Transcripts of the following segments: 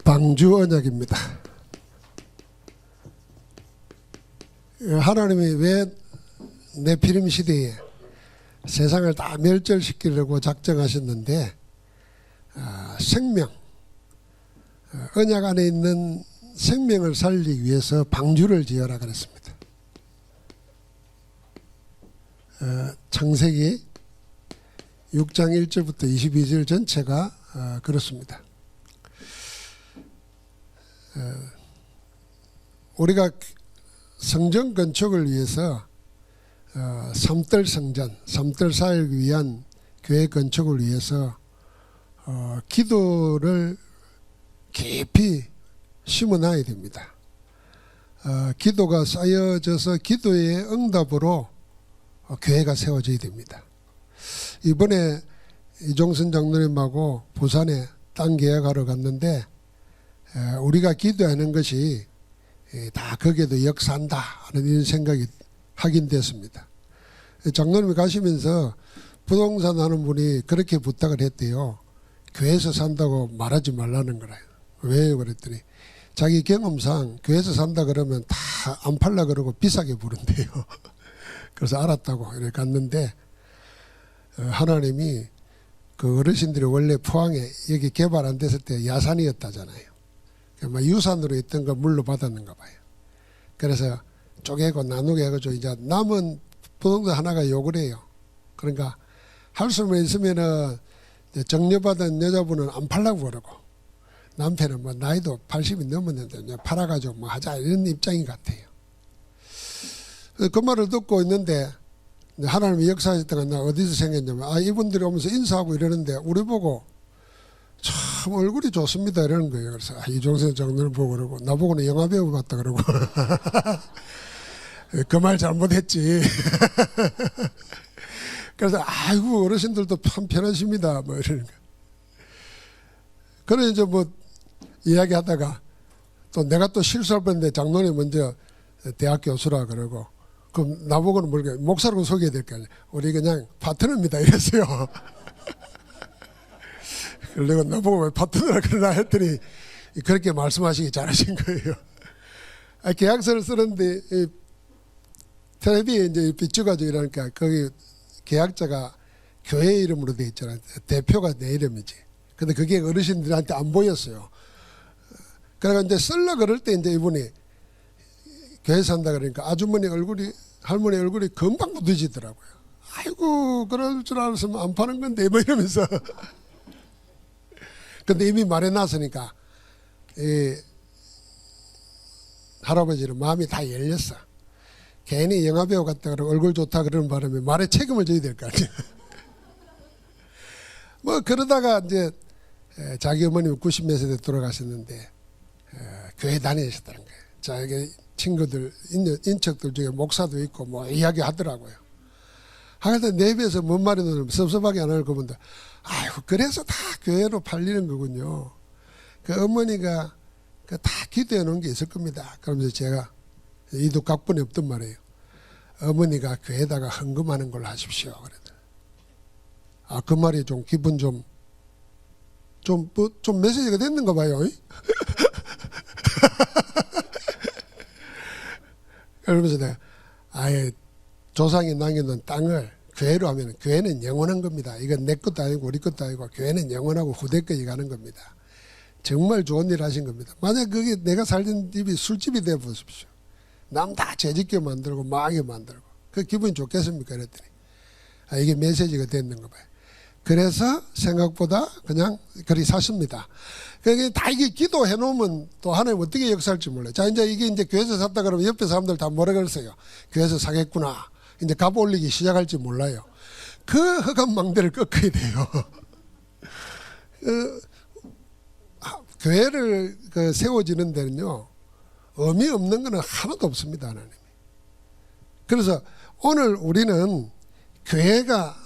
방주 언약입니다. 하나님이 왜 네피림 시대에 세상을 다 멸절시키려고 작정하셨는데 생명, 언약 안에 있는 생명을 살리기 위해서 방주를 지어라 그랬습니다. 창세기 6장 1절부터 22절 전체가 그렇습니다. 우리가 성전 건축을 위해서 삼들 성전, 삼들 사역을 위한 교회 건축을 위해서 기도를 깊이 심어놔야 됩니다. 기도가 쌓여져서 기도의 응답으로 교회가 세워져야 됩니다. 이번에 이종선 장로님하고 부산에 땅 계약하러 갔는데 우리가 기도하는 것이 다 거기에도 역사한다 하는 이런 생각이 확인됐습니다. 장로님이 가시면서 부동산 하는 분이 그렇게 부탁을 했대요. 교회에서 산다고 말하지 말라는 거라요. 왜요? 그랬더니 자기 경험상 교회에서 산다 그러면 다 안 팔라 그러고 비싸게 부른대요. 그래서 알았다고 이렇게 갔는데 하나님이 그 어르신들이 원래 포항에 여기 개발 안 됐을 때 야산이었다잖아요. 유산으로 있던 걸 물로 받았는가 봐요. 그래서 쪼개고 나누게 해가지고 이제 남은 부동산 하나가 욕을 해요. 그러니까 할 수만 있으면은 정려받은 여자분은 안 팔라고 그러고 남편은 뭐 나이도 80이 넘었는데 팔아가지고 뭐 하자 이런 입장인 것 같아요. 그 말을 듣고 있는데 하나님이 역사하셨다가 나 어디서 생겼냐면 이분들이 오면서 인사하고 이러는데 우리 보고 참 얼굴이 좋습니다 이러는 거예요. 그래서 이종선 장로를 보고 그러고 나보고는 영화배우 같다 그러고 그 말 잘못했지. 그래서 아이고 어르신들도 참 편하십니다 뭐 이러는 거. 그래 이제 뭐 이야기하다가 또 내가 또 실수할 뻔했는데 장로님 먼저 대학 교수라 그러고 그럼 나보고는 모르게 목사라고 소개해야 될 거 아니에요. 우리 그냥 파트너입니다 이랬어요. 그리고 나보고 왜 파트너라 그러나 했더니 그렇게 말씀하시기 잘하신 거예요. 계약서를 쓰는데 텔레비에 이제 비춰가지고 이러니까 거기 계약자가 교회 이름으로 돼 있잖아요. 대표가 내 이름이지. 근데 그게 어르신들한테 안 보였어요. 그러니까 이제 쓸라 그럴 때 이제 이분이 교회 산다 그러니까 아주머니 얼굴이 할머니 얼굴이 금방 굳어지더라고요. 아이고 그럴 줄 알았으면 안 파는 건데 뭐 이러면서. 근데 이미 말해놨으니까 이 할아버지는 마음이 다 열렸어. 괜히 영화배우 같다 그러고 얼굴 좋다 그러는 바람에 말에 책임을 져야 될 거 아니에요. 뭐 그러다가 이제 자기 어머님이 90몇 세 때 돌아가셨는데 교회 다니셨다는 거예요. 자기 친구들 인척들 중에 목사도 있고 뭐 이야기 하더라고요. 하여튼 내비에서 뭔 말이든 섭섭하게 안 하고 보면 아이고 그래서 다 교회로 팔리는 거군요. 그 어머니가 다 기도해 놓은 게 있을 겁니다. 그러면서 제가 이도 각본이 없던 말이에요. 어머니가 교회에다가 헌금하는 걸로 하십시오. 그랬더니 그 말이 좀 기분 좀 메시지가 됐는가 봐요. 그러면서 내가 아예 조상이 남겨놓은 땅을 교회로 하면 교회는 영원한 겁니다. 이건 내 것도 아니고 우리 것도 아니고 교회는 영원하고 후대까지 가는 겁니다. 정말 좋은 일 하신 겁니다. 만약 그게 내가 살던 집이 술집이 돼 보십시오. 남 다 죄짓게 만들고 망하게 만들고 그 기분이 좋겠습니까? 그랬더니 이게 메시지가 됐는가 봐요. 그래서 생각보다 그냥 그리 사십니다. 그러니까 다 이게 기도해 놓으면 또 하나님 어떻게 역사할지 몰라요. 자, 이제 이게 이제 교회에서 샀다 그러면 옆에 사람들 다 뭐라 그랬어요. 교회에서 사겠구나. 이제 값 올리기 시작할지 몰라요. 그 허감 망대를 꺾어야 돼요. 교회를 세워지는 데는요, 의미 없는 거는 하나도 없습니다, 하나님이. 그래서 오늘 우리는 교회가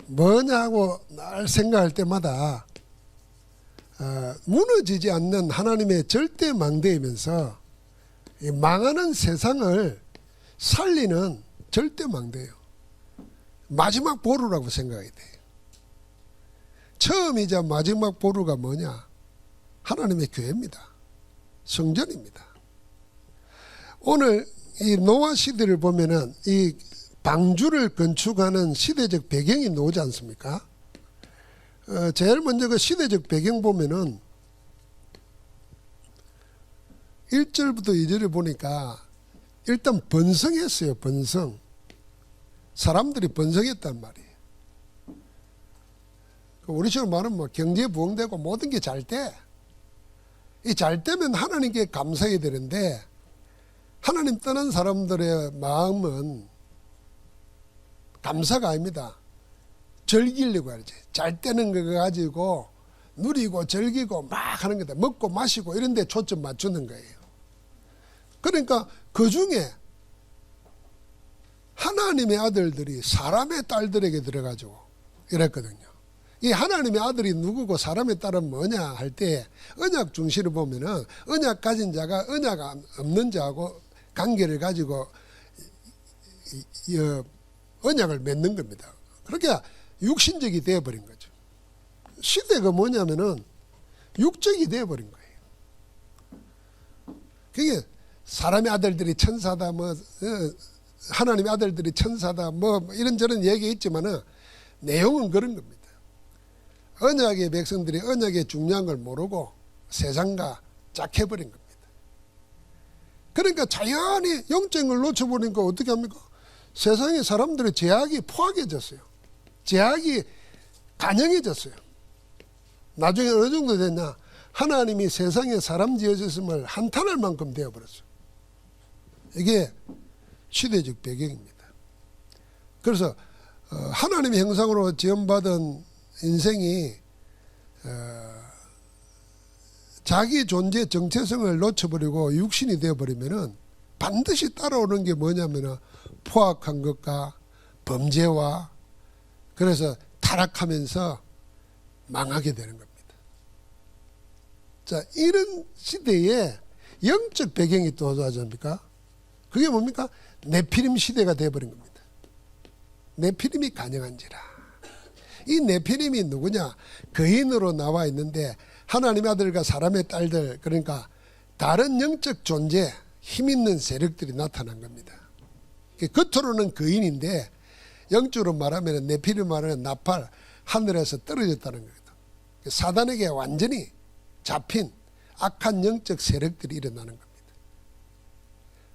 뭐냐고 날 생각할 때마다 무너지지 않는 하나님의 절대 망대이면서 망하는 세상을 살리는 절대 망대예요. 마지막 보루라고 생각해야 돼요. 처음이자 마지막 보루가 뭐냐? 하나님의 교회입니다. 성전입니다. 오늘 이 노아 시대를 보면은 이 방주를 건축하는 시대적 배경이 나오지 않습니까? 제일 먼저 그 시대적 배경 보면은 1절부터 2절을 보니까 일단 번성했어요. 번성. 사람들이 번성했단 말이에요. 우리처럼 말하면 뭐 경제 부흥되고 모든 게 잘 돼. 이 잘 되면 하나님께 감사해야 되는데 하나님 떠난 사람들의 마음은 감사가 아닙니다. 즐기려고 하지. 잘 되는 거 가지고 누리고 즐기고 막 하는 거다. 먹고 마시고 이런 데 초점 맞추는 거예요. 그러니까 그 중에 하나님의 아들들이 사람의 딸들에게 들어가지고 이랬거든요. 이 하나님의 아들이 누구고 사람의 딸은 뭐냐 할 때 언약 중시를 보면은 언약 가진 자가 언약 없는 자하고 관계를 가지고 언약을 맺는 겁니다. 그렇게 육신적이 되어버린 거죠. 시대가 뭐냐면은 육적이 되어버린 거예요. 그게 사람의 아들들이 천사다 뭐 하나님의 아들들이 천사다 뭐 이런저런 얘기 있지만은 내용은 그런 겁니다. 언약의 백성들이 언약의 중요한 걸 모르고 세상과 짝해버린 겁니다. 그러니까 자연히 영적인 걸 놓쳐버리니까 어떻게 합니까? 세상의 사람들의 제약이 포악해졌어요. 제약이 간영해졌어요. 나중에 어느 정도 됐냐? 하나님이 세상에 사람 지어졌음을 한탄할 만큼 되어버렸어요. 이게 시대적 배경입니다. 그래서 하나님의 형상으로 지음받은 인생이 자기 존재 정체성을 놓쳐버리고 육신이 되어버리면은 반드시 따라오는 게 뭐냐면은 포악한 것과 범죄와 그래서 타락하면서 망하게 되는 겁니다. 자, 이런 시대에 영적 배경이 또 어디지 않습니까? 그게 뭡니까? 네피림 시대가 되어버린 겁니다. 네피림이 가능한지라. 이 네피림이 누구냐? 거인으로 나와 있는데 하나님의 아들과 사람의 딸들, 그러니까 다른 영적 존재, 힘 있는 세력들이 나타난 겁니다. 겉으로는 거인인데 영적으로 말하면 네피림 말하는 나팔, 하늘에서 떨어졌다는 거거든. 사단에게 완전히 잡힌 악한 영적 세력들이 일어나는 겁니다.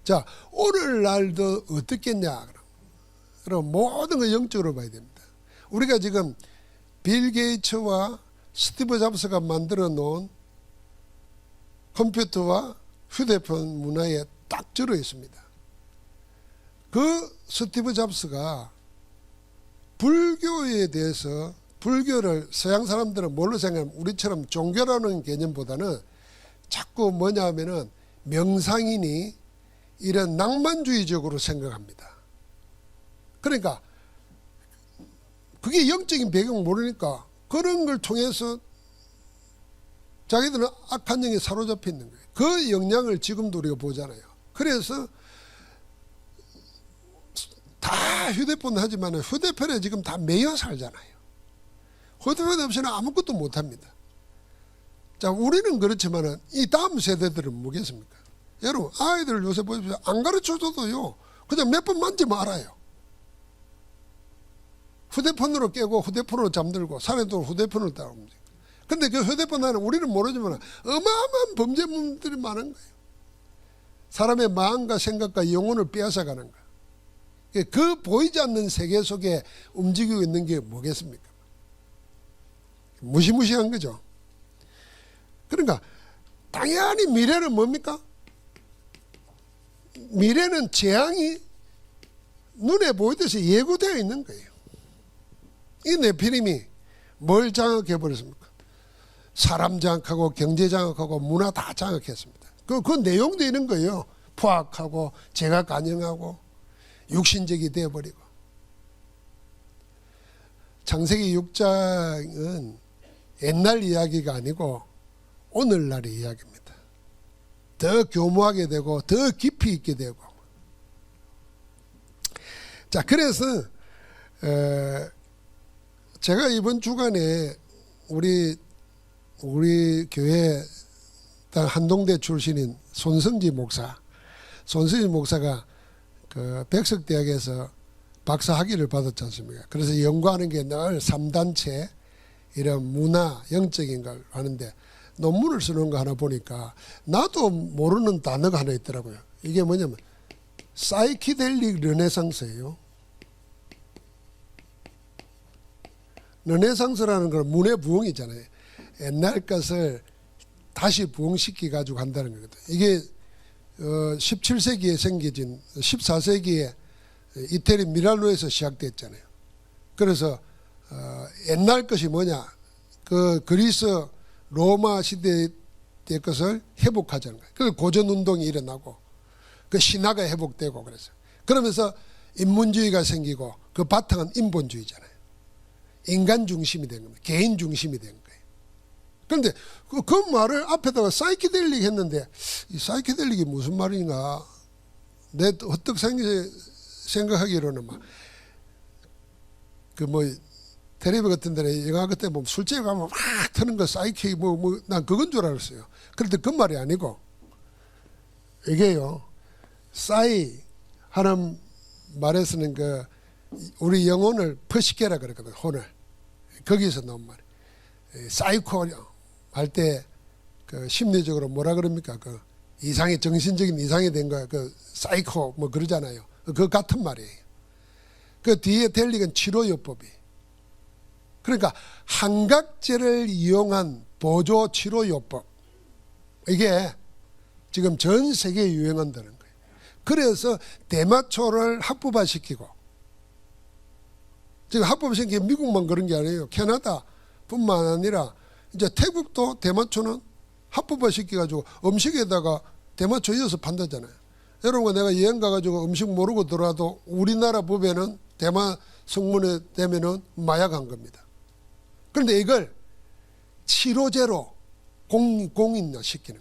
자, 오늘날도 어떻겠냐? 그럼 모든 걸 영적으로 봐야 됩니다. 우리가 지금 빌 게이츠와 스티브 잡스가 만들어 놓은 컴퓨터와 휴대폰 문화에 딱 들어 있습니다. 그 스티브 잡스가 불교에 대해서 불교를 서양 사람들은 뭘로 생각하면 우리처럼 종교라는 개념보다는 자꾸 뭐냐 하면은 명상이니 이런 낭만주의적으로 생각합니다. 그러니까 그게 영적인 배경을 모르니까 그런 걸 통해서 자기들은 악한 영에 사로잡혀 있는 거예요. 그 영향을 지금도 우리가 보잖아요. 그래서 다 휴대폰 하지만 휴대폰에 지금 다 매여 살잖아요. 휴대폰 없이는 아무것도 못합니다. 자, 우리는 그렇지만 이 다음 세대들은 뭐겠습니까? 여러분 아이들 요새 보십시오. 안 가르쳐줘도요 그냥 몇 번 만지면 알아요. 휴대폰으로 깨고 휴대폰으로 잠들고 산에도 휴대폰을 따라 움직여요. 근데 그 휴대폰 안에 우리는 모르지만 어마어마한 범죄물들이 많은 거예요. 사람의 마음과 생각과 영혼을 빼앗아가는 거예요. 그 보이지 않는 세계 속에 움직이고 있는 게 뭐겠습니까? 무시무시한 거죠. 그러니까 당연히 미래는 뭡니까? 미래는 재앙이 눈에 보이듯이 예고되어 있는 거예요. 이 네피림이 뭘 장악해 버렸습니까? 사람 장악하고 경제 장악하고 문화 다 장악했습니다. 그 내용도 있는 거예요. 포악하고 제가 간영하고 육신적이 되어버리고. 창세기 6장은 옛날 이야기가 아니고 오늘날의 이야기입니다. 더 교묘하게 되고 더 깊이 있게 되고. 자, 그래서 제가 이번 주간에 우리 교회 한동대 출신인 손성지 목사가 그 백석대학에서 박사 학위를 받았지 않습니까? 그래서 연구하는 게 늘 3단체 이런 문화 영적인 걸 하는데 논문을 쓰는 거 하나 보니까 나도 모르는 단어가 하나 있더라고요. 이게 뭐냐면 사이키델릭 르네상스예요. 르네상스라는 건 문의 부흥이잖아요. 옛날 것을 다시 부흥시키 가지고 한다는 거거든. 이게 17세기에 생겨진 14세기에 이태리 밀라노에서 시작됐잖아요. 그래서 옛날 것이 뭐냐, 그 그리스 로마 시대의 것을 회복하자는 거예요. 그래서 고전 운동이 일어나고 그 신화가 회복되고 그래서 그러면서 인문주의가 생기고 그 바탕은 인본주의잖아요. 인간 중심이 된 겁니다. 개인 중심이 된 거예요. 그런데 그 말을 앞에다가 사이키델릭 했는데 이 사이키델릭이 무슨 말인가 내 헛떡 생각하기로는 막 그 뭐 텔레비 같은 데는 영화 그때 보면 술집에 가면 막 트는 거 사이키 난 그건 줄 알았어요. 그런데 그 말이 아니고 이게요, 사이 하는 말에서는 그 우리 영혼을 퍼시게라 그랬거든. 혼을 거기서 나온 말. 사이코 할 때 그 심리적으로 뭐라 그럽니까? 그 이상의 정신적인 이상이 된 거야. 그 사이코 뭐 그러잖아요. 그 같은 말이에요. 그 뒤에 델릭은 치료요법이. 그러니까 한각제를 이용한 보조 치료요법. 이게 지금 전 세계에 유행한다는 거예요. 그래서 대마초를 합법화시키고, 지금 합법화시킨 게 미국만 그런 게 아니에요. 캐나다뿐만 아니라 이제 태국도 대마초는 합법화시켜가지고 음식에다가 대마초 이어서 판다잖아요. 여러분, 내가 여행 가가지고 음식 모르고 들어와도 우리나라 법에는 대마 성분에 되면은 마약한 겁니다. 그런데 이걸 치료제로 공인화 시키는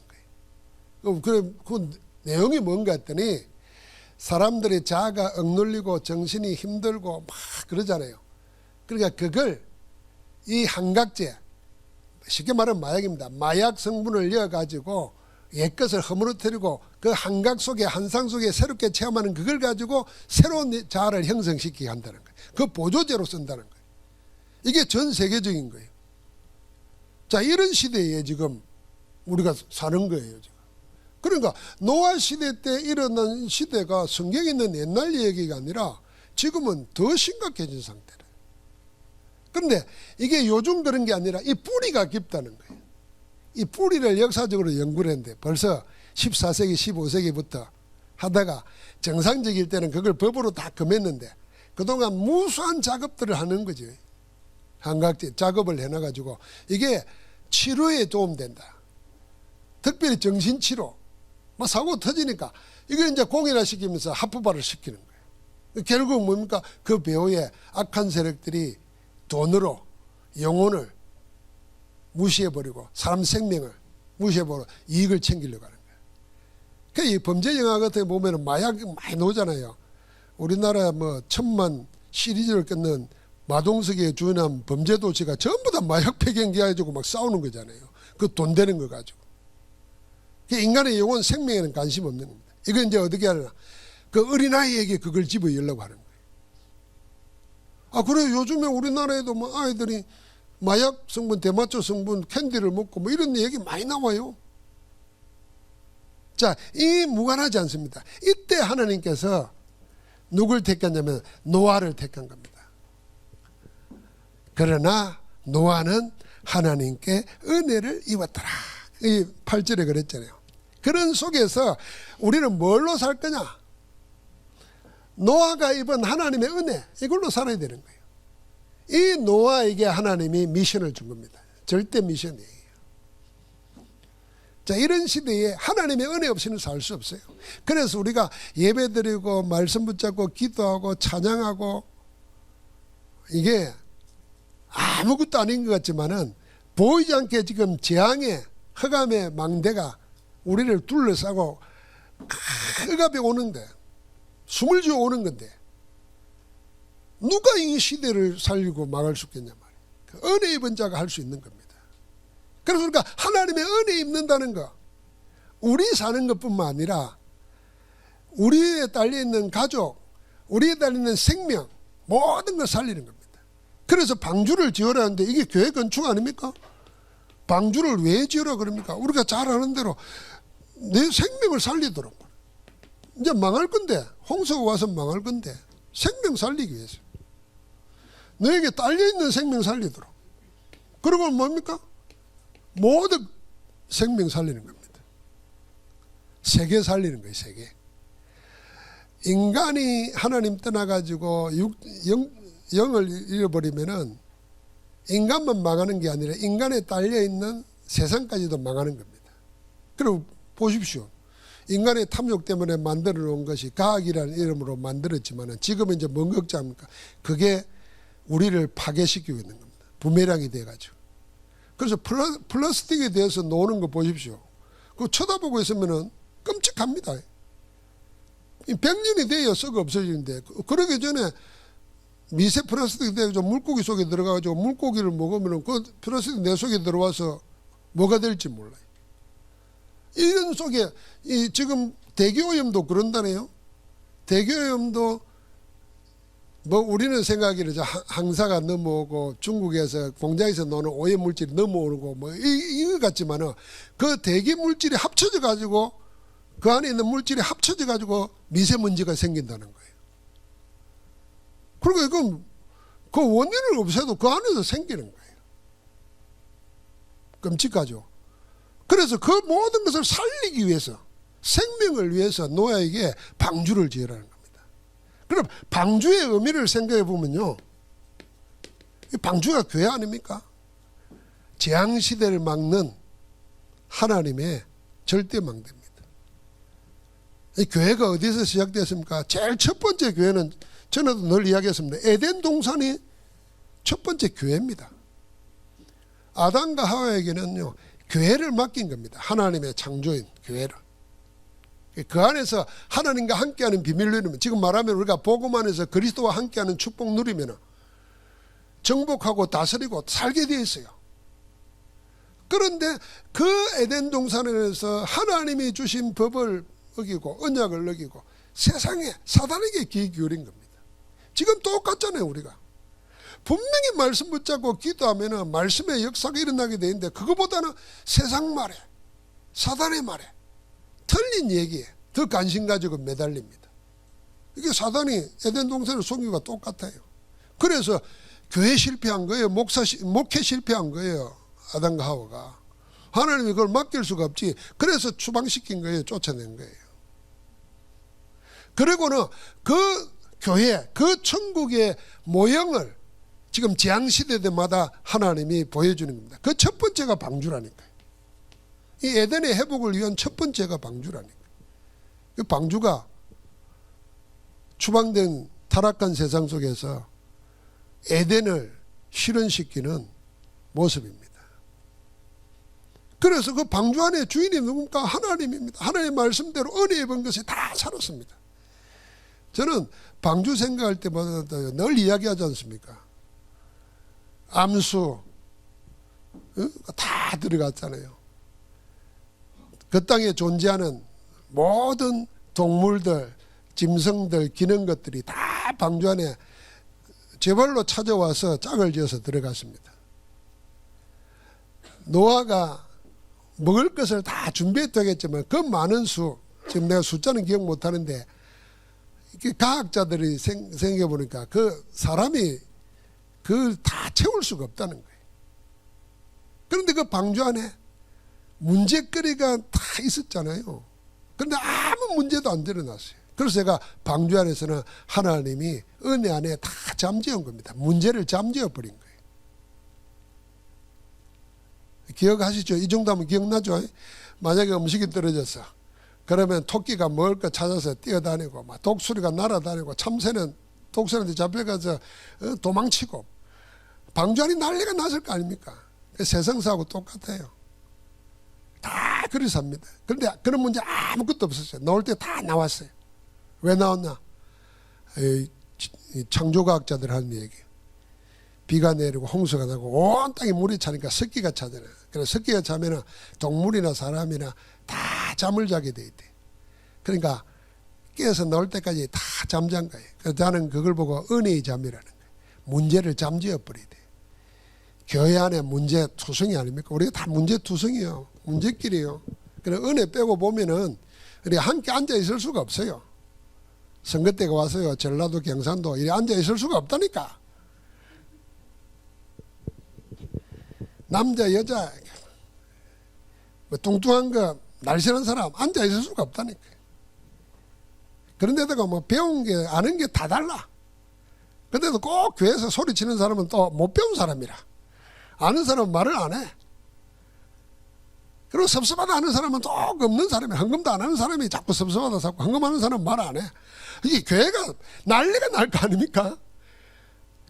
거예요. 그 내용이 뭔가 했더니 사람들이 자아가 억눌리고 정신이 힘들고 막 그러잖아요. 그러니까 그걸 이 한각제, 쉽게 말하면 마약입니다. 마약 성분을 넣어가지고 옛것을 허물어뜨리고 그 한각 속에 한상 속에 새롭게 체험하는 그걸 가지고 새로운 자아를 형성시키게 한다는 거예요. 그 보조제로 쓴다는 거예요. 이게 전 세계적인 거예요. 자, 이런 시대에 지금 우리가 사는 거예요, 지금. 그러니까 노아 시대 때 일어난 시대가 성경에 있는 옛날 얘기가 아니라 지금은 더 심각해진 상태래요. 그런데 이게 요즘 그런 게 아니라 이 뿌리가 깊다는 거예요. 이 뿌리를 역사적으로 연구를 했는데 벌써 14세기, 15세기부터 하다가 정상적일 때는 그걸 법으로 다 금했는데 그동안 무수한 작업들을 하는 거죠. 한각제 작업을 해놔가지고 이게 치료에 도움된다. 특별히 정신치료. 막 사고 터지니까 이걸 이제 공인화시키면서 합법화를 시키는 거예요. 결국 뭡니까? 그 배후에 악한 세력들이 돈으로 영혼을 무시해버리고 사람 생명을 무시해버리고 이익을 챙기려고 하는 거예요. 그 범죄 영화 같은 거 보면 마약 많이 나오잖아요. 우리나라 뭐 1000만 시리즈를 끊는 마동석의 주연한 범죄도시가 전부 다 마약 배경기 가지고 막 싸우는 거잖아요. 그 돈 되는 거 가지고. 인간의 영혼 생명에는 관심 없는 겁니다. 이건 이제 어떻게 하려나? 그 어린아이에게 그걸 집어넣으려고 하는 거예요. 아, 그래, 요즘에 우리나라에도 뭐 아이들이 마약 성분, 대마초 성분, 캔디를 먹고 뭐 이런 얘기 많이 나와요. 자, 이 무관하지 않습니다. 이때 하나님께서 누굴 택했냐면 노아를 택한 겁니다. 그러나 노아는 하나님께 은혜를 입었더라. 이 8절에 그랬잖아요. 그런 속에서 우리는 뭘로 살 거냐? 노아가 입은 하나님의 은혜, 이걸로 살아야 되는 거예요. 이 노아에게 하나님이 미션을 준 겁니다. 절대 미션이에요. 자, 이런 시대에 하나님의 은혜 없이는 살 수 없어요. 그래서 우리가 예배드리고 말씀 붙잡고 기도하고 찬양하고 이게 아무것도 아닌 것 같지만은 보이지 않게 지금 재앙의 흑암의 망대가 우리를 둘러싸고 흑암이 오는데 숨을 쥐어 오는 건데 누가 이 시대를 살리고 막을 수 있겠냐 말이에요. 그 은혜 입은 자가 할 수 있는 겁니다. 그래서 그러니까 하나님의 은혜 입는다는 거, 우리 사는 것뿐만 아니라 우리에 달려있는 가족, 우리에 달려있는 생명, 모든 걸 살리는 겁니다. 그래서 방주를 지으라는데 이게 교회 건축 아닙니까? 방주를 왜 지으라 그럽니까? 우리가 잘 아는 대로 내 생명을 살리도록. 이제 망할 건데, 홍수가 와서 망할 건데 생명 살리기 위해서. 너에게 딸려있는 생명 살리도록. 그리고 뭡니까? 모든 생명 살리는 겁니다. 세계 살리는 거예요. 세계. 인간이 하나님 떠나가지고 영을 잃어버리면은 인간만 망하는 게 아니라 인간에 딸려있는 세상까지도 망하는 겁니다. 그리고 보십시오. 인간의 탐욕 때문에 만들어 놓은 것이 과학이라는 이름으로 만들었지만 지금은 이제 뭔 걱정합니까? 그게 우리를 파괴시키고 있는 겁니다. 부메랑이 돼가지고. 그래서 플라스틱에 대해서 노는 거 보십시오. 그거 쳐다보고 있으면은 끔찍합니다. 100년이 돼야 썩어 없어지는데, 그러기 전에 미세 플라스틱이 돼가지고 물고기 속에 들어가가지고 물고기를 먹으면은 그 플라스틱 내 속에 들어와서 뭐가 될지 몰라요. 이런 속에 지금 대기오염도 그런다네요. 대기오염도 뭐 우리는 생각하기를 항사가 넘어오고 중국에서 공장에서 나오는 오염물질이 넘어오고 뭐 이거 같지만은 그 대기 물질이 합쳐져 가지고 그 안에 있는 물질이 합쳐져 가지고 미세먼지가 생긴다는 거예요. 그리고 이건 그 원인을 없애도 그 안에서 생기는 거예요. 끔찍하죠. 그래서 그 모든 것을 살리기 위해서, 생명을 위해서 노아에게 방주를 지으라는 겁니다. 그럼 방주의 의미를 생각해 보면요, 이 방주가 교회 아닙니까? 재앙시대를 막는 하나님의 절대망대입니다. 이 교회가 어디서 시작됐습니까? 제일 첫 번째 교회는 전에도 늘 이야기했습니다. 에덴 동산이 첫 번째 교회입니다. 아담과 하와에게는요, 교회를 맡긴 겁니다. 하나님의 창조인 교회를. 그 안에서 하나님과 함께하는 비밀 누리면, 지금 말하면 우리가 복음 안에서 그리스도와 함께하는 축복 누리면 정복하고 다스리고 살게 되어 있어요. 그런데 그 에덴 동산에서 하나님이 주신 법을 어기고 언약을 어기고 세상에 사단에게 귀 기울인 겁니다. 지금 똑같잖아요. 우리가 분명히 말씀 붙잡고 기도하면 말씀의 역사가 일어나게 되는데, 그거보다는 세상 말에, 사단의 말에, 틀린 얘기에 더 관심 가지고 매달립니다. 이게 사단이 에덴 동산을 속인 것과 똑같아요. 그래서 교회 실패한 거예요. 목회 실패한 거예요. 아담과 하와가. 하나님이 그걸 맡길 수가 없지. 그래서 추방시킨 거예요. 쫓아낸 거예요. 그리고는 그 교회, 그 천국의 모형을 지금 재앙시대마다 하나님이 보여주는 겁니다. 그 첫 번째가 방주라니까요. 이 에덴의 회복을 위한 첫 번째가 방주라니까요. 그 방주가 추방된 타락한 세상 속에서 에덴을 실현시키는 모습입니다. 그래서 그 방주 안에 주인이 누굽니까? 하나님입니다. 하나님의 말씀대로 은혜 입은 것이 다 살았습니다. 저는 방주 생각할 때마다 늘 이야기하지 않습니까? 암수 다 들어갔잖아요. 그 땅에 존재하는 모든 동물들, 짐승들, 기는 것들이 다 방주 안에 제발로 찾아와서 짝을 지어서 들어갔습니다. 노아가 먹을 것을 다 준비했다겠지만 그 많은 수, 지금 내가 숫자는 기억 못하는데, 과학자들이 생각해 보니까 그 사람이 그걸 다 채울 수가 없다는 거예요. 그런데 그 방주 안에 문제거리가 다 있었잖아요. 그런데 아무 문제도 안 드러났어요. 그래서 제가 방주 안에서는 하나님이 은혜 안에 다 잠재운 겁니다. 문제를 잠재워 버린 거예요. 기억하시죠? 이 정도 하면 기억나죠? 만약에 음식이 떨어졌어. 그러면 토끼가 먹을 거 찾아서 뛰어다니고, 막 독수리가 날아다니고, 참새는 독수리한테 잡혀가서 도망치고, 방주 안이 난리가 났을 거 아닙니까? 세상사하고 똑같아요. 다 그리 삽니다. 그런데 그런 문제 아무것도 없었어요. 나올 때 다 나왔어요. 왜 나왔나? 창조과학자들 하는 얘기예요. 비가 내리고 홍수가 나고 온 땅에 물이 차니까 습기가 차잖아요. 그래서 습기가 차면은 동물이나 사람이나 다 잠을 자게 돼 있대. 그러니까 깨어서 나올 때까지 다 잠잔 거예요. 그래서 나는 그걸 보고 은혜의 잠이라는 거예요. 문제를 잠재워 버리대. 교회 안에 문제 투성이 아닙니까? 우리가 다 문제 투성이에요. 문제끼리요. 그래서 은혜 빼고 보면은 우리가 함께 앉아 있을 수가 없어요. 선거 때가 와서요. 전라도 경상도 이리 앉아 있을 수가 없다니까. 남자 여자 뭐 뚱뚱한 거 날씬한 사람 앉아 있을 수가 없다니까. 그런데다가 뭐 배운 게 아는 게 다 달라. 근데도 꼭 교회에서 소리치는 사람은 또 못 배운 사람이라. 아는 사람은 말을 안 해. 그리고 섭섭하다 하는 사람은 또 없는 사람이, 헌금도 안 하는 사람이 자꾸 섭섭하다 자꾸 헌금하는 사람은 말 안 해. 이게 교회가 난리가 날 거 아닙니까?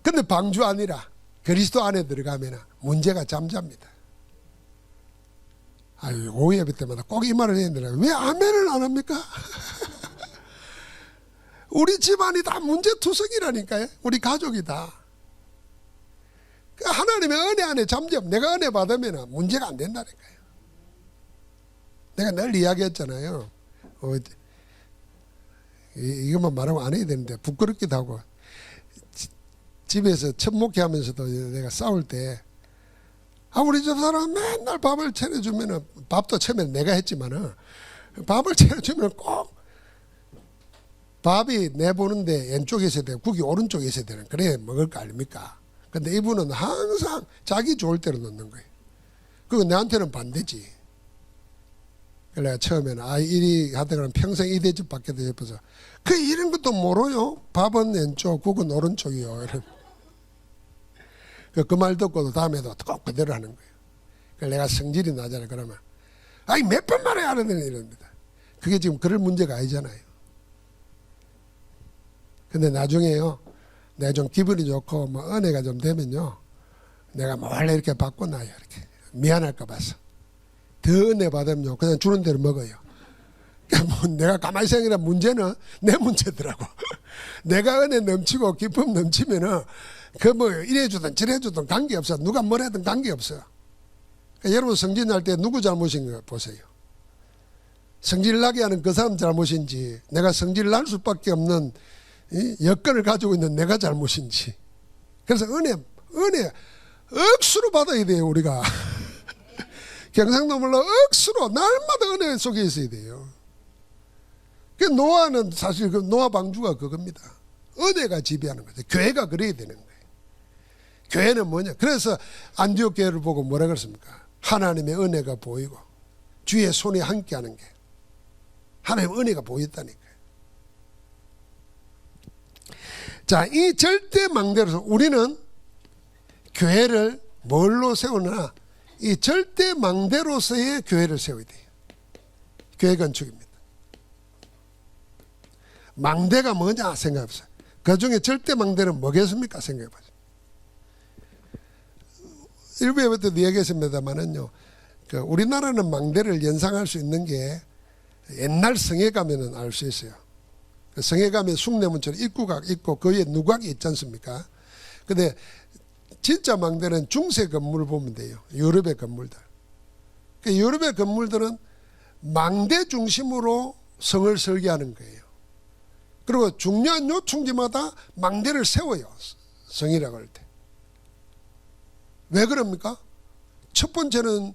근데 방주 아니라 그리스도 안에 들어가면 문제가 잠잡니다. 아유, 오예배 때마다 꼭 이 말을 해야 되나? 왜 아멘을 안 합니까? 우리 집안이 다 문제투성이라니까요. 우리 가족이다. 하나님의 은혜 안에 잠잠, 내가 은혜 받으면 문제가 안 된다니까요. 내가 늘 이야기했잖아요. 이것만 말하면 안 해야 되는데 부끄럽기도 하고, 집에서 첫 목회하면서도 내가 싸울 때, 우리 집 사람 맨날 밥을 차려주면은, 밥도 처음에 내가 했지만은 밥을 차려주면 꼭 밥이 내보는데 왼쪽에 있어야 되고 국이 오른쪽에 있어야 되는, 그래야 먹을 거 아닙니까? 근데 이분은 항상 자기 좋을 대로 넣는 거예요. 그거 내한테는 반대지. 그래서 내가 처음에는 이리 하다가 평생 이 대접 받게 되어서 이런 것도 모르요. 밥은 왼쪽, 국은 오른쪽이요. 그 말 듣고도 다음에도 꼭 그대로 하는 거예요. 그래서 내가 성질이 나잖아요. 그러면 몇 번 말해야 하는데 이럽니다. 그게 지금 그럴 문제가 아니잖아요. 근데 나중에요, 내가 좀 기분이 좋고 뭐 은혜가 좀 되면요, 내가 원래 이렇게 바꿔놔요. 이렇게 미안할까 봐서 더 은혜 받으면요 그냥 주는 대로 먹어요. 그러니까 뭐 내가 가만히 생각해 문제는 내 문제더라고. 내가 은혜 넘치고 기쁨 넘치면은 뭐 이래주든 저래주든 관계없어. 누가 뭐래든 관계없어요. 그러니까 여러분 성질 날 때 누구 잘못인가 보세요. 성질 나게 하는 그 사람 잘못인지, 내가 성질 날 수밖에 없는 여건을 가지고 있는 내가 잘못인지. 그래서 은혜 억수로 받아야 돼요. 우리가 경상도 몰라 억수로 날마다 은혜 속에 있어야 돼요. 그 노아는 사실 그 노아 방주가 그겁니다. 은혜가 지배하는 거죠. 교회가 그래야 되는 거예요. 교회는 뭐냐? 그래서 안디옥 교회를 보고 뭐라 그랬습니까? 하나님의 은혜가 보이고 주의 손이 함께하는 게, 하나님의 은혜가 보였다니까요. 자, 이 절대망대로서 우리는 교회를 뭘로 세우느냐? 이 절대망대로서의 교회를 세워야 돼요. 교회 건축입니다. 망대가 뭐냐 생각해보세요. 그 중에 절대망대는 뭐겠습니까? 생각해보세요. 일부 예배 때도 얘기했습니다만은요, 우리나라는 망대를 연상할 수 있는 게 옛날 성에 가면은 알 수 있어요. 성에 가면 숭례문처럼 입구가 있고 그 위에 누각이 있지 않습니까? 근데 진짜 망대는 중세 건물을 보면 돼요. 유럽의 건물들. 유럽의 건물들은 망대 중심으로 성을 설계하는 거예요. 그리고 중요한 요충지마다 망대를 세워요. 성이라고 할 때. 왜 그럽니까? 첫 번째는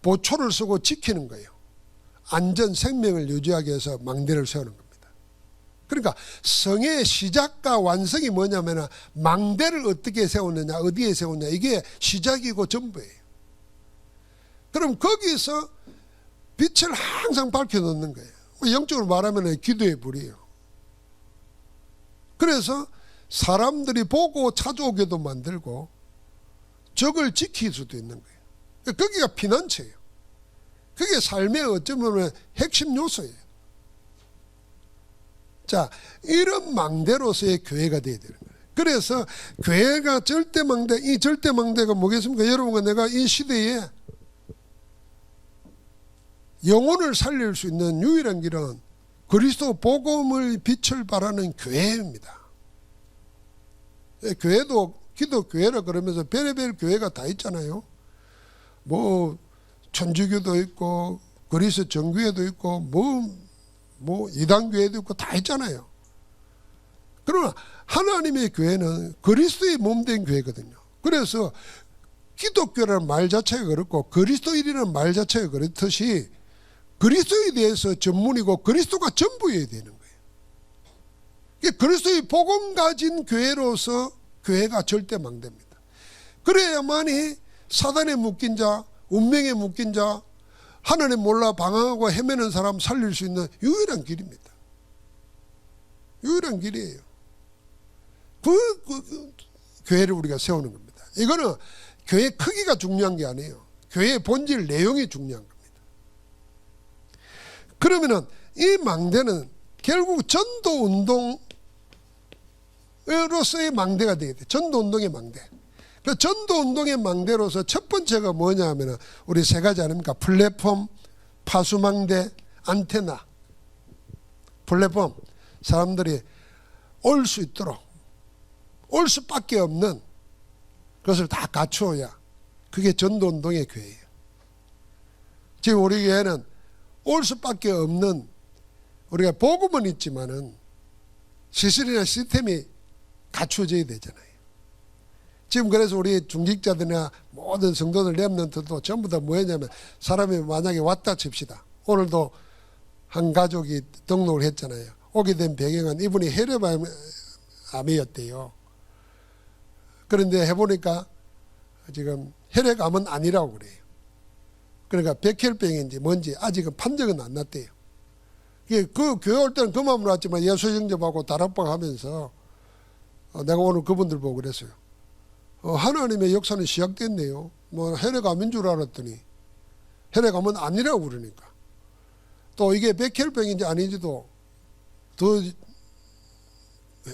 보초를 쓰고 지키는 거예요. 안전, 생명을 유지하기 위해서 망대를 세우는 겁니다. 그러니까 성의 시작과 완성이 뭐냐면 망대를 어떻게 세우느냐, 어디에 세우느냐, 이게 시작이고 전부예요. 그럼 거기서 빛을 항상 밝혀놓는 거예요. 영적으로 말하면 기도의 불이에요. 그래서 사람들이 보고 찾아오게도 만들고 적을 지킬 수도 있는 거예요. 거기가 피난처예요. 그게 삶의 어쩌면 핵심 요소예요. 자, 이런 망대로서의 교회가 되어야 되는 거예요. 그래서 교회가 절대망대, 이 절대망대가 뭐겠습니까? 여러분과 내가 이 시대에 영혼을 살릴 수 있는 유일한 길은 그리스도 복음의 빛을 발하는 교회입니다. 교회도 기독교회라 그러면서 별의별 교회가 다 있잖아요. 뭐 천주교도 있고 그리스 정교회도 있고 뭐 이단교회도 있고 다 있잖아요. 그러나 하나님의 교회는 그리스도의 몸된 교회거든요. 그래서 기독교라는 말 자체가 그렇고 그리스도인이라는 말 자체가 그렇듯이 그리스도에 대해서 전문이고 그리스도가 전부여야 되는 거예요. 그리스도의 복음 가진 교회로서 교회가 절대 망됩니다. 그래야만이 사단에 묶인 자, 운명에 묶인 자, 하나님 몰라 방황하고 헤매는 사람 살릴 수 있는 유일한 길입니다. 유일한 길이에요. 그 교회를 우리가 세우는 겁니다. 이거는 교회 크기가 중요한 게 아니에요. 교회의 본질 내용이 중요한 겁니다. 그러면은 이 망대는 결국 전도 운동으로서의 망대가 되게 돼. 전도 운동의 망대. 그 전도 운동의 망대로서 첫 번째가 뭐냐 하면은 우리 세 가지 아닙니까? 플랫폼, 파수망대, 안테나. 플랫폼. 사람들이 올 수 있도록, 올 수밖에 없는 그것을 다 갖추어야 그게 전도 운동의 교회예요. 지금 우리 교회는 올 수밖에 없는, 우리가 복음은 있지만은 시설이나 시스템이 갖추어져야 되잖아요. 지금 그래서 우리 중직자들이나 모든 성도들 렘넌트도 전부 다 뭐였냐면, 사람이 만약에 왔다 칩시다. 오늘도 한 가족이 등록을 했잖아요. 오게 된 배경은 이분이 혈액암이었대요. 그런데 해보니까 지금 혈액암은 아니라고 그래요. 그러니까 백혈병인지 뭔지 아직은 판정은 안 났대요. 그 교회 올 때는 그 마음으로 왔지만 예수 영접하고 다락방 하면서 내가 오늘 그분들 보고 그랬어요. 하나님의 역사는 시작됐네요. 뭐 혈액암인 줄 알았더니 혈액암은 아니라고 그러니까. 또 이게 백혈병인지 아닌지도 더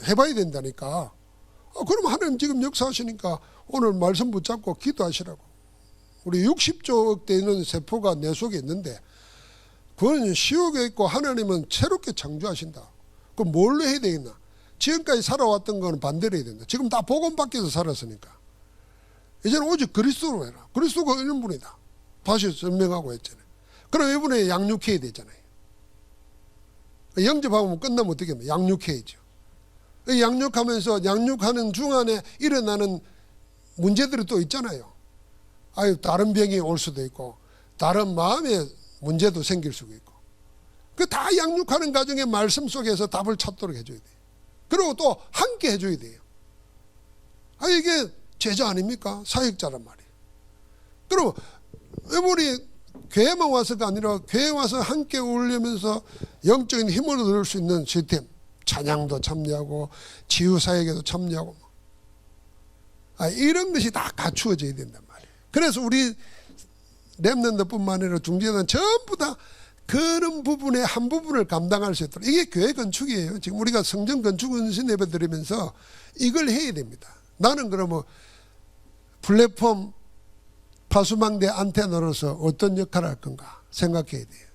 해봐야 된다니까. 그럼 하나님 지금 역사하시니까 오늘 말씀 붙잡고 기도하시라고. 우리 60조 되는 세포가 내 속에 있는데 그건 시옥에 있고 하나님은 새롭게 창조하신다. 그럼 뭘로 해야 되겠나? 지금까지 살아왔던 거는 반대로 해야 된다. 지금 다 복음 밖에서 살았으니까. 이제는 오직 그리스도로 해라. 그리스도가 있는 분이다. 다시 설명하고 했잖아요. 그럼 이번에 양육해야 되잖아요. 영접하면 끝나면 어떻게 하면 양육해야죠. 양육하면서 양육하는 중간에 일어나는 문제들이 또 있잖아요. 다른 병이 올 수도 있고 다른 마음의 문제도 생길 수도 있고, 그 다 양육하는 과정의 말씀 속에서 답을 찾도록 해줘야 돼요. 그리고 또 함께 해줘야 돼요. 이게 제자 아닙니까? 사역자란 말이에요. 그리고 이분이 교회만 와서가 아니라 교회 와서 함께 어울리면서 영적인 힘을 얻을 수 있는 시스템, 찬양도 참여하고 치유사역에도 참여하고 이런 것이 다 갖추어져야 된단 말이에요. 그래서 우리 렘넌트뿐만 아니라 중재단 전부 다 그런 부분의 한 부분을 감당할 수 있도록, 이게 교회 건축이에요. 지금 우리가 성전 건축 은신 예배 드리면서 이걸 해야 됩니다. 나는 그러면 플랫폼, 파수망대, 안테나로서 어떤 역할을 할 건가 생각해야 돼요.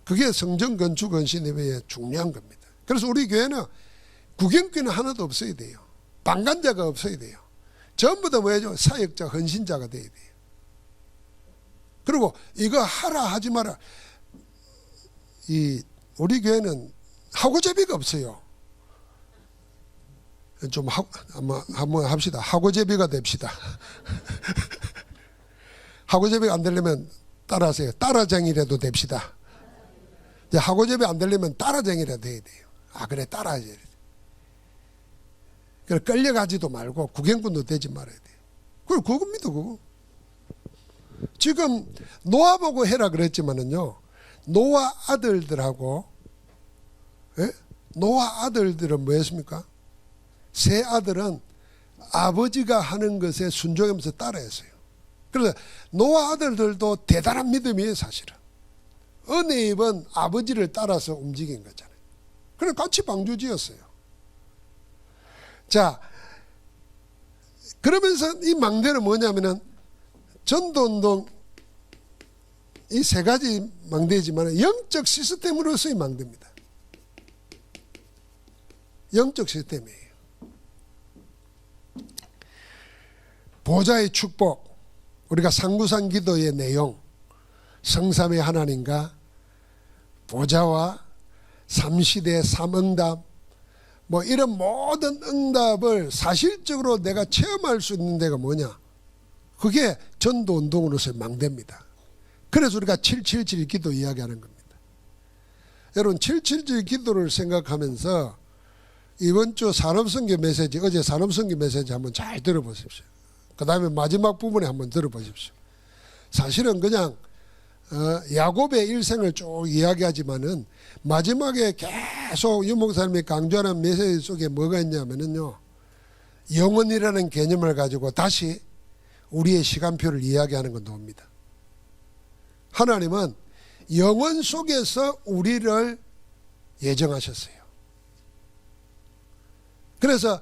그게 성전 건축 은신 예배의 중요한 겁니다. 그래서 우리 교회는 구경꾼은 하나도 없어야 돼요. 방관자가 없어야 돼요. 전부 다 뭐예요? 사역자, 헌신자가 돼야 돼요. 그리고 이거 하라 하지 마라. 우리 교회는 하고제비가 없어요. 좀 한번 합시다. 하고제비가 됩시다. 하고제비가 안 되려면 따라하세요. 따라쟁이라도 됩시다. 하고제비 안 되려면 따라쟁이라도 돼야 돼요. 그래, 따라해야 돼. 그래, 끌려가지도 말고 구경꾼도 되지 말아야 돼요. 그래, 그겁니다, 그거. 지금 노아 보고 해라 그랬지만은요, 노아 아들들하고, 노아 아들들은 뭐였습니까? 세 아들은 아버지가 하는 것에 순종하면서 따라했어요. 그래서 노아 아들들도 대단한 믿음이에요, 사실은. 은혜 입은 아버지를 따라서 움직인 거잖아요. 그래서 같이 방주 지었어요. 자, 그러면서 이 망대는 뭐냐면은 전도운동, 이 세 가지 망대이지만 영적 시스템으로서의 망대입니다. 영적 시스템이에요. 보좌의 축복, 우리가 상구상 기도의 내용, 성삼의 하나님과 보좌와 삼시대 삼응답 뭐 이런 모든 응답을 사실적으로 내가 체험할 수 있는 데가 뭐냐? 그게 전도운동으로서의 망대입니다. 그래서 우리가 777 기도 이야기하는 겁니다. 여러분 777 기도를 생각하면서 이번 주 산업선교 메시지, 어제 산업선교 메시지 한번 잘 들어보십시오. 그 다음에 마지막 부분에 한번 들어보십시오. 사실은 그냥 야곱의 일생을 쭉 이야기하지만은 마지막에 계속 유 목사님이 강조하는 메시지 속에 뭐가 있냐면은요, 영원이라는 개념을 가지고 다시 우리의 시간표를 이야기하는 건 나옵니다. 하나님은 영원 속에서 우리를 예정하셨어요. 그래서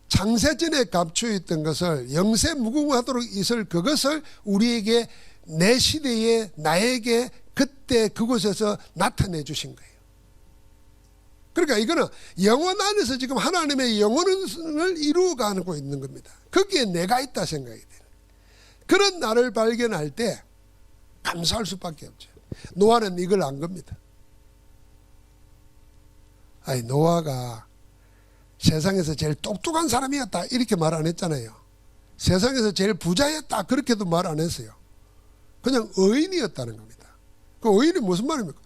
창세전에 감추어 있던 것을 영세 무궁하도록 있을 그것을 우리에게 내 시대에 나에게 그때 그곳에서 나타내 주신 거예요. 그러니까 이거는 영원 안에서 지금 하나님의 영혼을 이루어가고 있는 겁니다. 거기에 내가 있다 생각이 돼요. 그런 나를 발견할 때 감사할 수밖에 없죠. 노아는 이걸 안 겁니다. 아니, 노아가 세상에서 제일 똑똑한 사람이었다 이렇게 말 안 했잖아요. 세상에서 제일 부자였다 그렇게도 말 안 했어요. 그냥 의인이었다는 겁니다. 그 의인이 무슨 말입니까?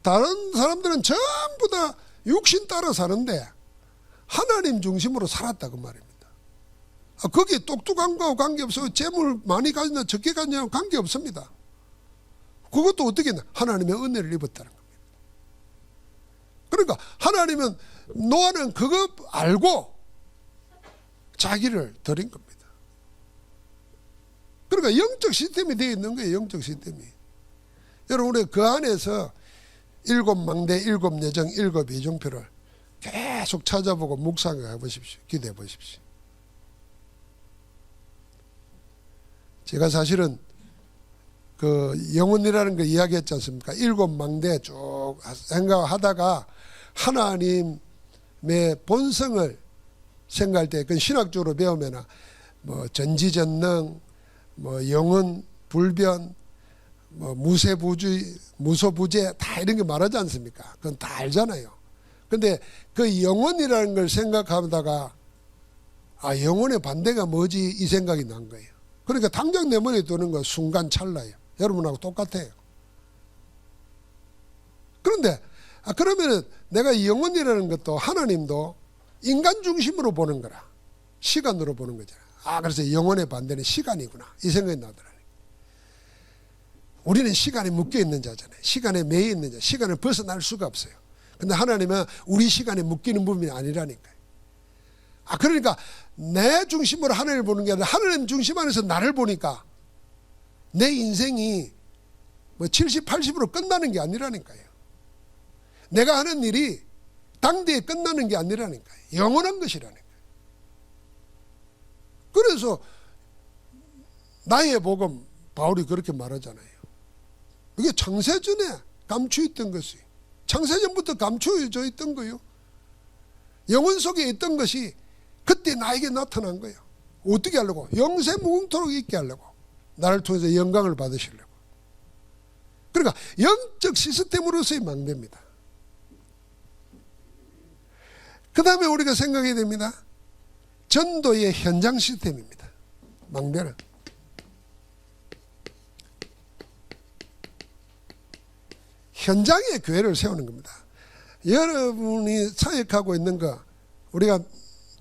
다른 사람들은 전부 다 육신 따라 사는데 하나님 중심으로 살았다 그 말입니다. 거기에 똑똑한 거하고 관계없어요. 재물 많이 가졌냐 적게 가졌냐 관계없습니다. 그것도 어떻게 했나? 하나님의 은혜를 입었다는 겁니다. 그러니까 하나님은 노아는 그거 알고 자기를 드린 겁니다. 그러니까 영적 시스템이 되어 있는 거예요. 영적 시스템이. 여러분 우리 그 안에서 7망대, 7예정, 7이정표를 계속 찾아보고 묵상해 보십시오. 기도해 보십시오. 제가 사실은 그 영혼이라는 걸 이야기했지 않습니까? 7망대 쭉 생각하다가 하나님의 본성을 생각할 때 그 신학적으로 배우면 뭐 전지전능, 뭐 영원 불변, 뭐 무세부주의, 무소부재 다 이런 게 말하지 않습니까? 그건 다 알잖아요. 근데 그 영혼이라는 걸 생각하다가 아, 영혼의 반대가 뭐지? 이 생각이 난 거예요. 그러니까 당장 내 머리에 드는 건 순간 찰나예요. 여러분하고 똑같아요. 그런데 그러면은 내가 영혼이라는 것도 하나님도 인간 중심으로 보는 거라. 시간으로 보는 거잖아. 그래서 영혼의 반대는 시간이구나. 이 생각이 나더라고요. 우리는 시간에 묶여 있는 자잖아요. 시간에 매여 있는 자. 시간을 벗어날 수가 없어요. 근데 하나님은 우리 시간에 묶이는 부분이 아니라니까요. 그러니까 내 중심으로 하나님을 보는 게 아니라 하나님 중심 안에서 나를 보니까 내 인생이 뭐 70, 80으로 끝나는 게 아니라니까요. 내가 하는 일이 당대에 끝나는 게 아니라니까요. 영원한 것이라니까요. 그래서 나의 복음 바울이 그렇게 말하잖아요. 이게 창세전에 감추어 있던 것이 창세전부터 감추어져 있던 거예요. 영혼 속에 있던 것이 그때 나에게 나타난 거예요. 어떻게 하려고? 영세무궁토록 있게 하려고. 나를 통해서 영광을 받으시려고. 그러니까 영적 시스템으로서의 망대입니다. 그 다음에 우리가 생각해야 됩니다. 전도의 현장 시스템입니다. 망대는. 현장에 교회를 세우는 겁니다. 여러분이 사역하고 있는 거, 우리가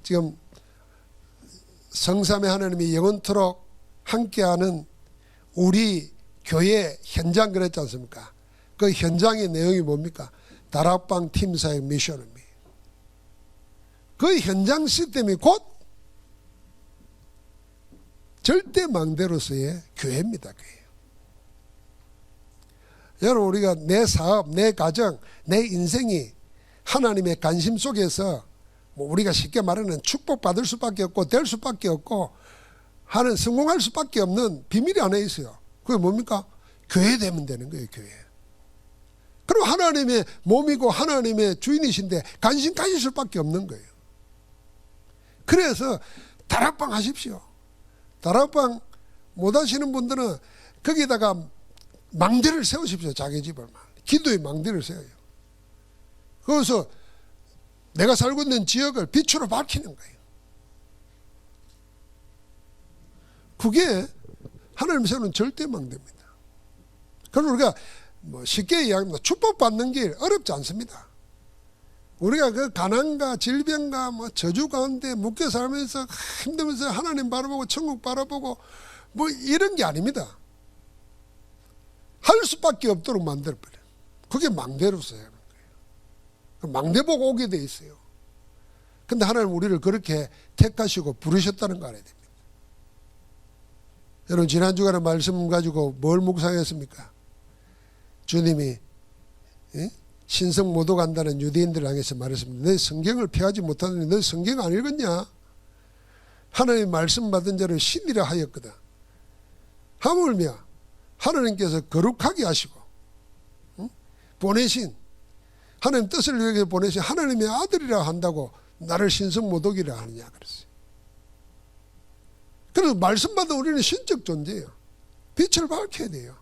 지금 성삼의 하나님이 영원토록 함께하는 우리 교회 현장 그랬지 않습니까? 그 현장의 내용이 뭡니까? 다락방 팀사역 미션입니다. 그 현장 시스템이 곧 절대 망대로서의 교회입니다. 교회. 여러분 우리가 내 사업, 내 가정, 내 인생이 하나님의 관심 속에서 뭐 우리가 쉽게 말하는 축복받을 수밖에 없고 될 수밖에 없고 하는 성공할 수밖에 없는 비밀이 하나 있어요. 그게 뭡니까? 교회 되면 되는 거예요. 교회. 그럼 하나님의 몸이고 하나님의 주인이신데 관심 가질 수밖에 없는 거예요. 그래서 다락방 하십시오. 다락방 못 하시는 분들은 거기다가 망대를 세우십시오. 자기 집을. 기도의 망대를 세워요. 그래서 내가 살고 있는 지역을 빛으로 밝히는 거예요. 그게 하나님 세우는 절대 망대입니다. 그래서 우리가 쉽게 이야기합니다. 축복받는 길 어렵지 않습니다. 우리가 그 가난과 질병과 저주 가운데 묶여 살면서 힘들면서 하나님 바라보고 천국 바라보고 이런 게 아닙니다. 할 수밖에 없도록 만들어버려요. 그게 망대로서 하는 거예요. 망대 보고 오게 돼 있어요. 근데 하나님 우리를 그렇게 택하시고 부르셨다는 거 알아야 됩니다. 여러분 지난 주간에 말씀 가지고 뭘 묵상했습니까? 주님이 신성 모독 한다는 유대인들을 향해서 말했습니다. 너 성경을 펴하지 못하느니 너 성경 안 읽었냐? 하나님 말씀 받은 자를 신이라 하였거든. 하물며 하나님께서 거룩하게 하시고 보내신 하나님 뜻을 위해 보내신 하나님의 아들이라 한다고 나를 신성 모독이라 하느냐 그랬어요. 그래서 말씀 받은 우리는 신적 존재예요. 빛을 밝혀야 돼요.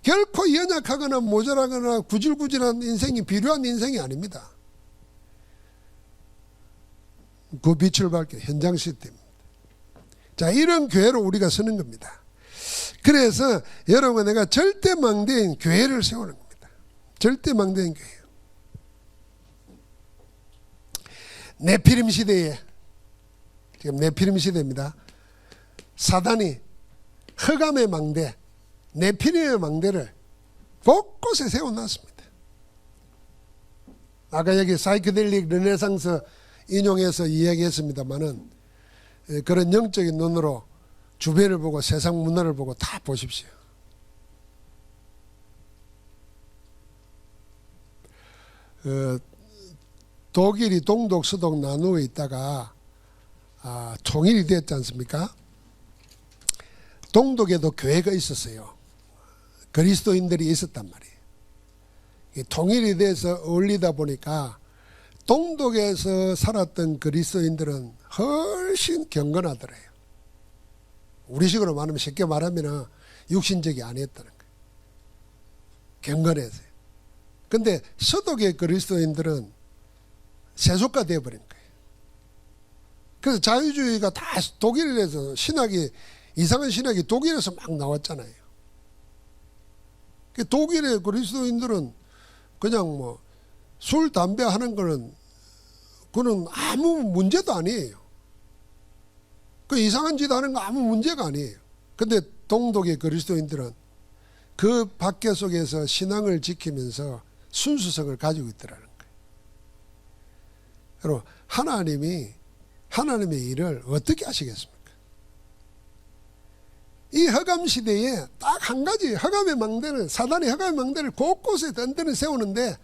결코 연약하거나 모자라거나 구질구질한 인생이 필요한 인생이 아닙니다. 그 빛을 밝혀 현장 시스템입니다. 자, 이런 교회로 우리가 서는 겁니다. 그래서 여러분 내가 절대 망대인 교회를 세우는 겁니다. 절대 망대인 교회예요. 네피림 시대에 지금 네피림 시대입니다. 사단이 흑암의 망대 네피림의 망대를 곳곳에 세워놨습니다. 아까 여기 사이키델릭 르네상스 인용해서 이야기했습니다마는 그런 영적인 눈으로 주변을 보고 세상 문화를 보고 다 보십시오. 독일이 동독 서독 나누어 있다가 통일이 됐지 않습니까? 동독에도 교회가 있었어요. 그리스도인들이 있었단 말이에요. 통일이 돼서 어울리다 보니까 동독에서 살았던 그리스도인들은 훨씬 경건하더래요. 우리식으로 말하면 쉽게 말하면 육신적이 아니었다는 거예요. 경건해서요. 근데 서독의 그리스도인들은 세속화 되어버린 거예요. 그래서 자유주의가 다 독일에서 신학이 이상한 신학이 독일에서 막 나왔잖아요. 독일의 그리스도인들은 그냥 술, 담배 하는 거는 그는 아무 문제도 아니에요. 그 이상한 짓 하는 거 아무 문제가 아니에요. 근데 동독의 그리스도인들은 그 박해 속에서 신앙을 지키면서 순수성을 가지고 있더라는 거예요. 여러분, 하나님의 일을 어떻게 하시겠습니까? 이 허감 시대에 딱 한 가지 허감의 망대는 사단이 허감의 망대를 곳곳에 던전히 세우는데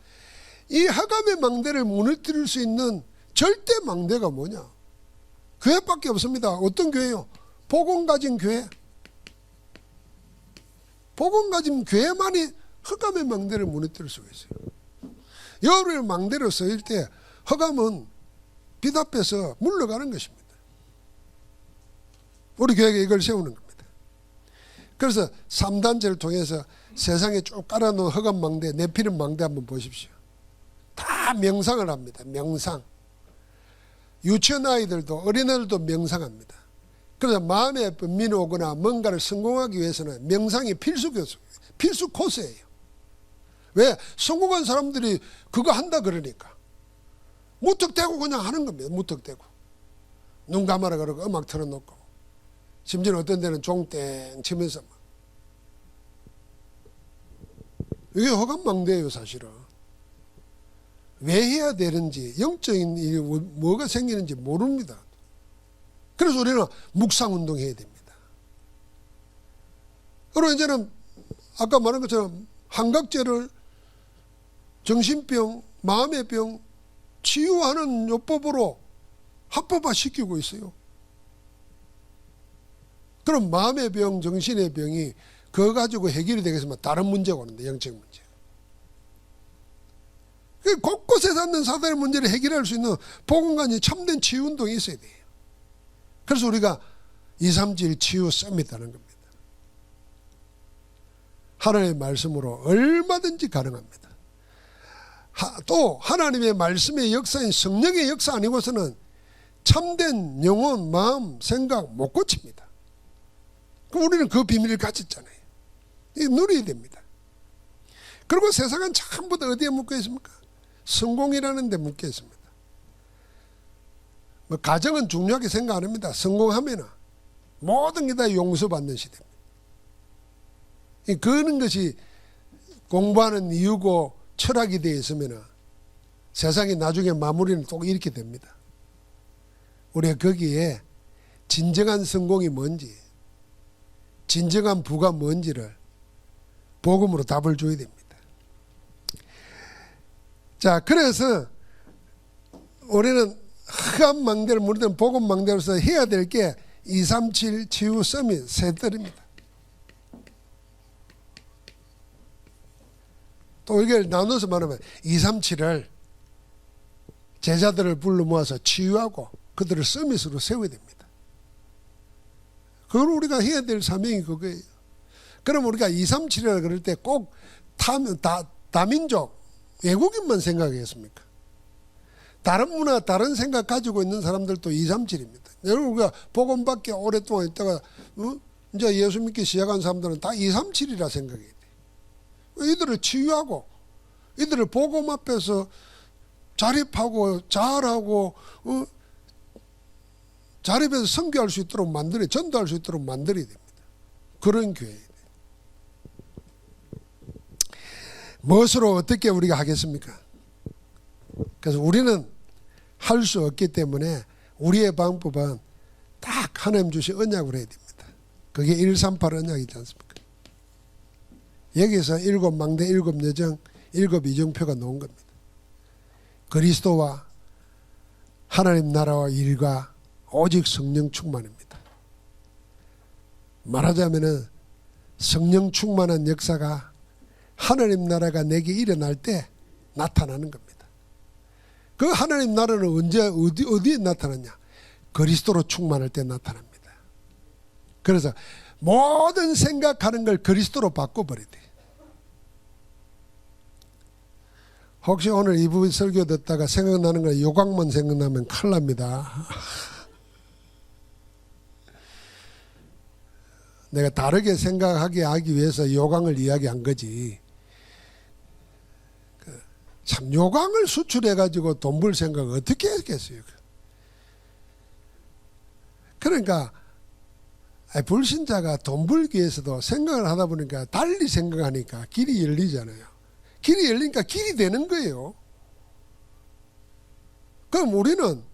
이 허감의 망대를 무너뜨릴 수 있는 절대 망대가 뭐냐? 교회밖에 없습니다. 어떤 교회요? 복음 가진 교회. 복음 가진 교회만이 허감의 망대를 무너뜨릴 수가 있어요. 여러분의 망대로 서일 때 허감은 빛 앞에서 물러가는 것입니다. 우리 교회가 이걸 세우는 겁니다. 그래서 3단체를 통해서 세상에 쭉 깔아놓은 허감 망대, 네피림 망대 한번 보십시오. 다 명상을 합니다. 명상. 유치원 아이들도 어린애들도 명상합니다. 그래서 마음에 번민이 오거나 뭔가를 성공하기 위해서는 명상이 필수 코스예요. 왜? 성공한 사람들이 그거 한다 그러니까. 무턱대고 그냥 하는 겁니다. 무턱대고. 눈 감아라 그러고 음악 틀어놓고. 심지어 어떤 데는 종땡 치면서 막. 이게 허감망대예요 사실은. 왜 해야 되는지 영적인 일이 뭐가 생기는지 모릅니다. 그래서 우리는 묵상운동 해야 됩니다. 그리고 이제는 아까 말한 것처럼 한각제를 정신병, 마음의 병 치유하는 요법으로 합법화 시키고 있어요. 그럼 마음의 병, 정신의 병이 그거 가지고 해결이 되겠으면 다른 문제가 오는데 영적 문제. 곳곳에 닿는 사단의 문제를 해결할 수 있는 복음관이 참된 치유운동이 있어야 돼요. 그래서 우리가 2, 3질 치유 서밋 하는 겁니다. 하나님의 말씀으로 얼마든지 가능합니다. 또 하나님의 말씀의 역사인 성령의 역사 아니고서는 참된 영혼, 마음, 생각 못 고칩니다. 그럼 우리는 그 비밀을 가졌잖아요. 이거 누려야 됩니다. 그리고 세상은 전부 다 어디에 묶여 있습니까? 성공이라는 데 묶여 있습니다. 뭐 가정은 중요하게 생각 안 합니다. 성공하면 모든 게 다 용서받는 시대입니다. 그런 것이 공부하는 이유고 철학이 되어 있으면 세상이 나중에 마무리는 또 이렇게 됩니다. 우리가 거기에 진정한 성공이 뭔지, 진정한 부가 뭔지를 복음으로 답을 줘야 됩니다. 자, 그래서 우리는 흑암 망대를 물든 복음 망대로서 해야 될 게 237 치유 서밋 셋들입니다. 또 이걸 나눠서 말하면 237을 제자들을 불러 모아서 치유하고 그들을 서밋으로 세워야 됩니다. 그걸 우리가 해야 될 사명이 그거예요. 그럼 우리가 237이라 그럴 때 꼭 다민족, 외국인만 생각하겠습니까? 다른 문화, 다른 생각 가지고 있는 사람들도 237입니다. 여러분, 우리가 복음밖에 오랫동안 있다가 이제 예수 믿기 시작한 사람들은 다 237이라 생각해야 돼. 이들을 치유하고 이들을 복음 앞에서 자립하고 잘하고 자립해서 선교할 수 있도록 만들어야, 전도할 수 있도록 만들어야 됩니다. 그런 교회예요. 무엇으로 어떻게 우리가 하겠습니까? 그래서 우리는 할 수 없기 때문에 우리의 방법은 딱 하나님 주신 언약으로 해야 됩니다. 그게 138 언약이지 않습니까? 여기서 7 망대, 7 여정, 7 이정표가 나온 겁니다. 그리스도와 하나님 나라와 일과 오직 성령 충만입니다. 말하자면은 성령 충만한 역사가 하나님 나라가 내게 일어날 때 나타나는 겁니다. 그 하나님 나라는 언제 어디에 나타나냐? 그리스도로 충만할 때 나타납니다. 그래서 모든 생각하는 걸 그리스도로 바꿔버려야 돼. 혹시 오늘 이 부분 설교 듣다가 생각나는 거 요강만 생각나면 큰일 납니다. 내가 다르게 생각하게 하기 위해서 요강을 이야기한 거지. 참 요강을 수출해가지고 돈 벌 생각 어떻게 했겠어요? 그러니까 불신자가 돈 벌기 위해서도 생각을 하다 보니까 달리 생각하니까 길이 열리잖아요. 길이 열리니까 길이 되는 거예요. 그럼 우리는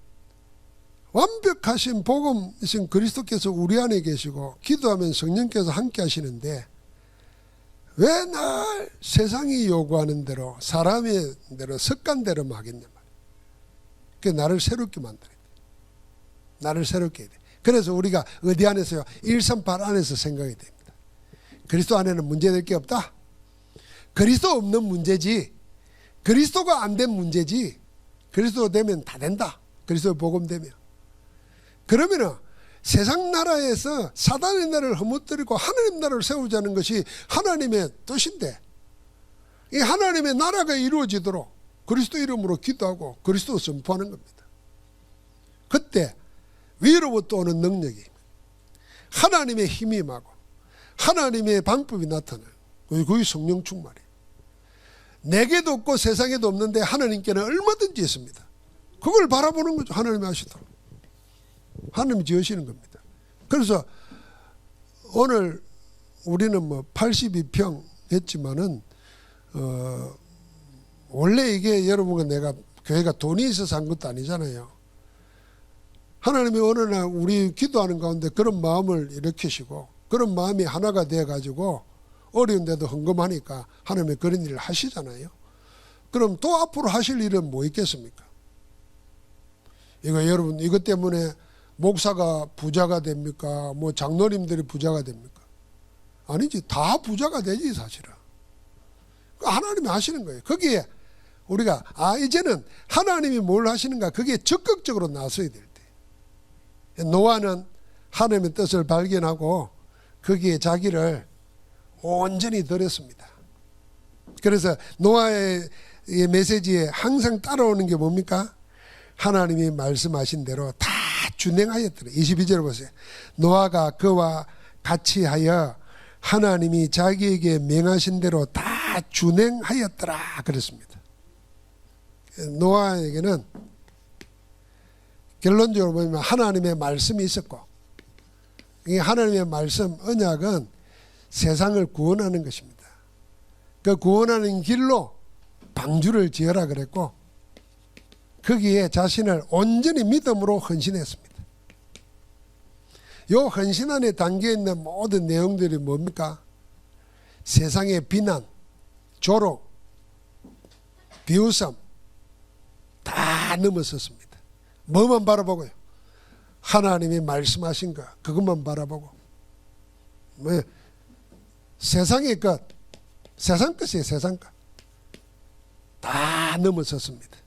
완벽하신 복음이신 그리스도께서 우리 안에 계시고 기도하면 성령께서 함께 하시는데 왜 날 세상이 요구하는 대로 사람의 대로 습관대로만 하겠냐 말이야. 그게 나를 새롭게 만들어야 돼. 나를 새롭게 해야 돼. 그래서 우리가 어디 안에서요? 138 안에서 생각이 됩니다. 그리스도 안에는 문제될 게 없다. 그리스도 없는 문제지. 그리스도가 안 된 문제지. 그리스도 되면 다 된다. 그리스도 복음 되면. 그러면은 세상 나라에서 사단의 나라를 허무뜨리고 하나님 나라를 세우자는 것이 하나님의 뜻인데 이 하나님의 나라가 이루어지도록 그리스도 이름으로 기도하고 그리스도 선포하는 겁니다. 그때 위로부터 오는 능력이 하나님의 힘이 임하고 하나님의 방법이 나타나요. 그게 성령 충만이에요. 내게도 없고 세상에도 없는데 하나님께는 얼마든지 있습니다. 그걸 바라보는 거죠. 하나님이 하시도록. 하나님이 지으시는 겁니다. 그래서 오늘 우리는 뭐 82평 했지만은 원래 이게 여러분과 내가 교회가 돈이 있어서 한 것도 아니잖아요. 하나님이 어느 날 우리 기도하는 가운데 그런 마음을 일으키시고 그런 마음이 하나가 되어 가지고 어려운데도 헌금하니까 하나님이 그런 일을 하시잖아요. 그럼 또 앞으로 하실 일은 뭐 있겠습니까? 이거 여러분 이것 때문에 목사가 부자가 됩니까? 뭐 장로님들이 부자가 됩니까? 아니지. 다 부자가 되지 사실은. 하나님이 하시는 거예요. 거기에 우리가 이제는 하나님이 뭘 하시는가 그게 적극적으로 나서야 될 때. 노아는 하나님의 뜻을 발견하고 거기에 자기를 온전히 들었습니다. 그래서 노아의 이 메시지에 항상 따라오는 게 뭡니까? 하나님이 말씀하신 대로 다 준행하였더라. 22절 보세요. 노아가 그와 같이 하여 하나님이 자기에게 명하신 대로 다 준행하였더라 그랬습니다. 노아에게는 결론적으로 보면 하나님의 말씀이 있었고, 이 하나님의 말씀 언약은 세상을 구원하는 것입니다. 그 구원하는 길로 방주를 지어라 그랬고, 거기에 자신을 온전히 믿음으로 헌신했습니다. 이 헌신 안에 담겨있는 모든 내용들이 뭡니까? 세상의 비난, 조롱, 비웃음 다 넘어섰습니다. 뭐만 바라보고요? 하나님이 말씀하신 것, 그것만 바라보고, 뭐 세상의 것, 세상 것이에요. 세상 것 다 넘어섰습니다.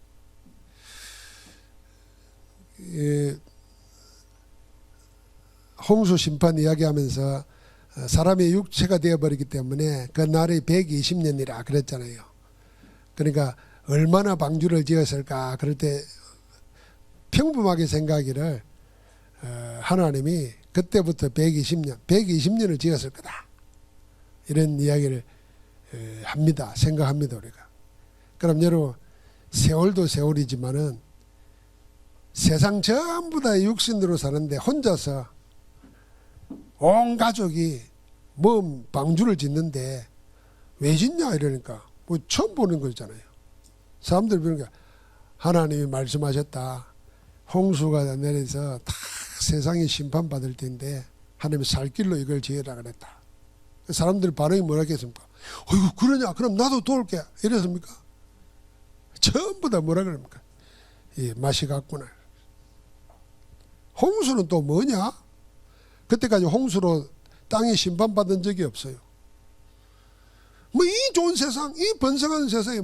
홍수 심판 이야기하면서 사람의 육체가 되어버리기 때문에 그 날이 120년이라 그랬잖아요. 그러니까 얼마나 방주를 지었을까. 그럴 때 평범하게 생각하기를 하나님이 그때부터 120년을 지었을 거다, 이런 이야기를 합니다. 생각합니다. 우리가. 그럼 여러분, 세월도 세월이지만은 세상 전부 다 육신으로 사는데 혼자서 온 가족이 뭐 방주를 짓는데 왜 짓냐 이러니까 뭐 처음 보는 거잖아요. 사람들이 그러니까 하나님이 말씀하셨다. 홍수가 내려서 다 세상이 심판받을 텐데 하나님이 살 길로 이걸 지으라 그랬다. 사람들 반응이 뭐라 했습니까? 어이구 그러냐? 그럼 나도 도울게. 이랬습니까? 전부 다 뭐라 그럽니까? 예, 맛이 갔구나. 홍수는 또 뭐냐? 그때까지 홍수로 땅이 심판받은 적이 없어요. 뭐 이 좋은 세상, 이 번성하는 세상에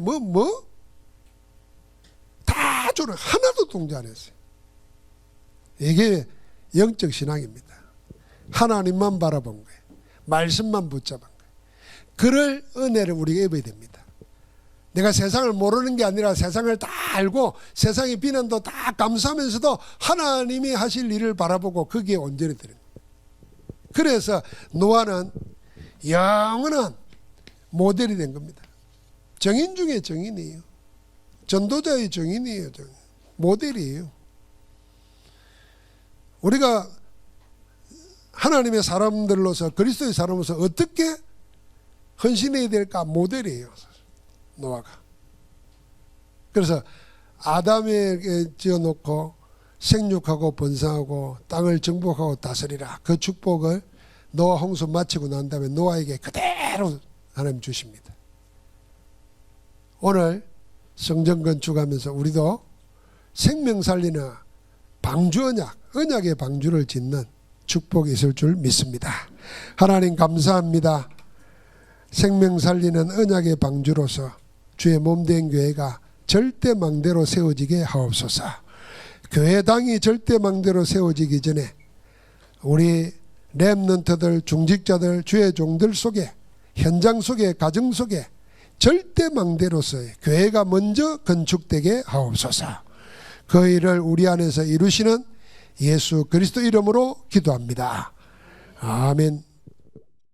다 조롱, 하나도 동조 안 했어요. 이게 영적 신앙입니다. 하나님만 바라본 거예요. 말씀만 붙잡은 거예요. 그럴 은혜를 우리가 입어야 됩니다. 내가 세상을 모르는 게 아니라 세상을 다 알고 세상의 비난도 다 감수하면서도 하나님이 하실 일을 바라보고 거기에 온전히 드립니다. 그래서 노아는 영원한 모델이 된 겁니다. 정인 중에 정인이에요. 전도자의 정인이에요. 모델이에요. 우리가 하나님의 사람들로서, 그리스도의 사람으로서 어떻게 헌신해야 될까? 모델이에요. 노아가. 그래서 아담에게 지어놓고 생육하고 번성하고 땅을 정복하고 다스리라, 그 축복을 노아 홍수 마치고 난 다음에 노아에게 그대로 하나님 주십니다. 오늘 성전 건축하면서 우리도 생명 살리는 방주 언약, 언약의 방주를 짓는 축복이 있을 줄 믿습니다. 하나님 감사합니다. 생명 살리는 언약의 방주로서 주의 몸된 교회가 절대 망대로 세워지게 하옵소서. 교회당이 절대 망대로 세워지기 전에 우리 렘넌트들, 중직자들, 주의 종들 속에, 현장 속에, 가정 속에 절대 망대로서의 교회가 먼저 건축되게 하옵소서. 그 일을 우리 안에서 이루시는 예수 그리스도 이름으로 기도합니다. 아멘.